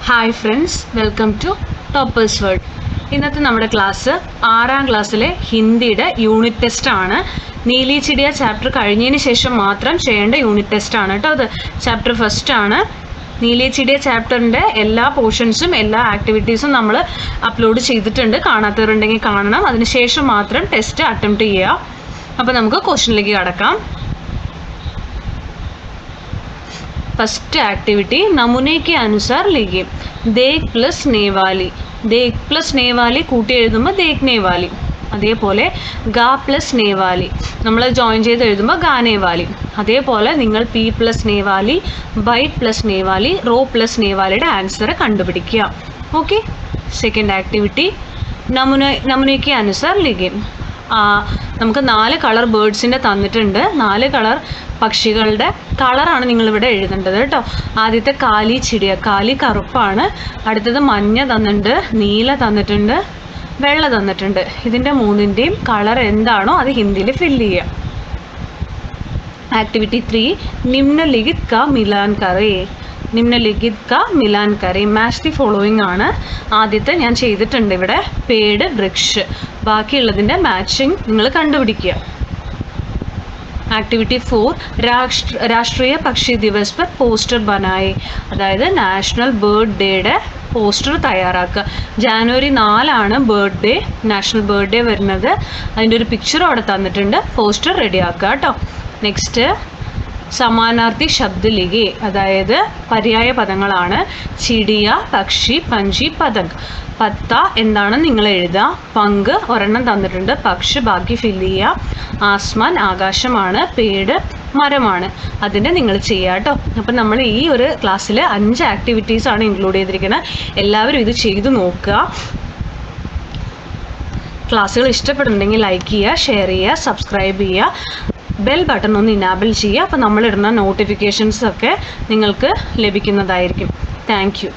Hi friends, welcome to toppers world. ഇന്നത്തെ നമ്മുടെ class 6ാം ക്ലാസ്സിലെ ഹിന്ദിയുടെ യൂണിറ്റ് ടെസ്റ്റ് ആണ്. നീലി ചിടിയ ചാപ്റ്റർ കഴിഞ്ഞതിന് ശേഷം മാത്രം ചെയ്യേണ്ട യൂണിറ്റ് ടെസ്റ്റ് ആണ് കേട്ടോ. അത് ചാപ്റ്റർ ഫസ്റ്റ് ആണ്. നീലി ചിടിയ ചാപ്റ്ററിൻ്റെ എല്ലാ പോർഷൻസും എല്ലാ ആക്ടിവിറ്റീസും നമ്മൾ അപ്ലോഡ് ചെയ്തിട്ടുണ്ട്. കാണാത്തവരുണ്ടെങ്കിൽ കാണണം. അതിനുശേഷം മാത്രം ടെസ്റ്റ് അറ്റംപ്റ്റ് ചെയ്യുക. അപ്പോൾ നമുക്ക് ക്വസ്റ്റ്യനിലേക്ക് കടക്കാം. फर्स्ट एक्टिविटी नमूने के अनुसार लिखिए. देख प्लस नेवाली. देख प्लस नेवाली കൂട്ടി എഴുതുമ്പോൾ देखने वाली. അതേപോലെ ഗാ പ്ലസ് നേവാലി നമ്മൾ ജോയിൻ ചെയ്ത് എഴുതുമ്പോൾ ഗാനേവാലി. അതേപോലെ നിങ്ങൾ പി പ്ലസ് നേവാലി, ബൈറ്റ് പ്ലസ് നേവാലി, റോ പ്ലസ് നേവാലിയുടെ ആൻസർ കണ്ടുപിടിക്കുക. ഓക്കെ. സെക്കൻഡ് ആക്ടിവിറ്റി നമൂനയ്ക്ക് അനുസാർ ലിഖിए. നമുക്ക് 4 കളർ ബേർഡ്സിൻ്റെ തന്നിട്ടുണ്ട്. 4 കളർ പക്ഷികളുടെ കളറാണ് നിങ്ങളിവിടെ എഴുതേണ്ടത് കേട്ടോ. ആദ്യത്തെ കാലി ചിടിയ, കാലി കറുപ്പാണ്. അടുത്തത് മഞ്ഞ തന്നിട്ടുണ്ട്, നീല തന്നിട്ടുണ്ട്, വെള്ള തന്നിട്ടുണ്ട്. ഇതിൻ്റെ മൂന്നിൻ്റെയും കളർ എന്താണോ അത് ഹിന്ദിയിൽ ഫില്ല് ചെയ്യുക. ആക്ടിവിറ്റി 3 നിമ്നലിഖിത് കാ മിലാൻ കറേ. നിമ്നലിഖിത് കാ മിലാൻ കറേ. മാച്ച് ദി ഫോളോയിങ് ആണ്. ആദ്യത്തെ ഞാൻ ചെയ്തിട്ടുണ്ട് ഇവിടെ, പേട് വൃക്ഷ്. ബാക്കിയുള്ളതിൻ്റെ മാച്ചിങ് നിങ്ങൾ കണ്ടുപിടിക്കുക. ആക്ടിവിറ്റി 4 രാഷ്ട്രീയ പക്ഷി ദിവസ് പർ പോസ്റ്റർ ബനായി. അതായത് നാഷണൽ ബേർഡ് ഡേയുടെ പോസ്റ്റർ തയ്യാറാക്കുക. January 4 bird day, national bird day വരുന്നത്. അതിൻ്റെ ഒരു പിക്ചർ അവിടെ തന്നിട്ടുണ്ട്. പോസ്റ്റർ റെഡിയാക്കുക കേട്ടോ. നെക്സ്റ്റ് സമാനാർത്ഥി ശബ്ദ ലിഖിए. അതായത് പര്യായ പദങ്ങളാണ്. ചിടിയ, പക്ഷി, പഞ്ചി, പതംഗ്. പത്ത എന്താണ് നിങ്ങൾ എഴുതുക. പങ്ക് ഒരെണ്ണം തന്നിട്ടുണ്ട്, പക്ഷി ബാക്കി ഫില്ല് ചെയ്യുക. ആസ്മാൻ ആകാശമാണ്, പേട് മരമാണ്. അതിൻ്റെ നിങ്ങൾ ചെയ്യുക കേട്ടോ. അപ്പം നമ്മൾ ഈ ഒരു ക്ലാസ്സിൽ 5 ആക്ടിവിറ്റീസ് ആണ് ഇൻക്ലൂഡ് ചെയ്തിരിക്കുന്നത്. എല്ലാവരും ഇത് ചെയ്ത് നോക്കുക. ക്ലാസ്സുകൾ ഇഷ്ടപ്പെടുന്നുണ്ടെങ്കിൽ ലൈക്ക് ചെയ്യുക, ഷെയർ ചെയ്യുക, സബ്സ്ക്രൈബ് ചെയ്യുക. ബെൽ ബട്ടൺ ഒന്ന് ഇനാബിൾ ചെയ്യുക. അപ്പോൾ നമ്മളിടുന്ന നോട്ടിഫിക്കേഷൻസ് ഒക്കെ നിങ്ങൾക്ക് ലഭിക്കുന്നതായിരിക്കും. Thank you.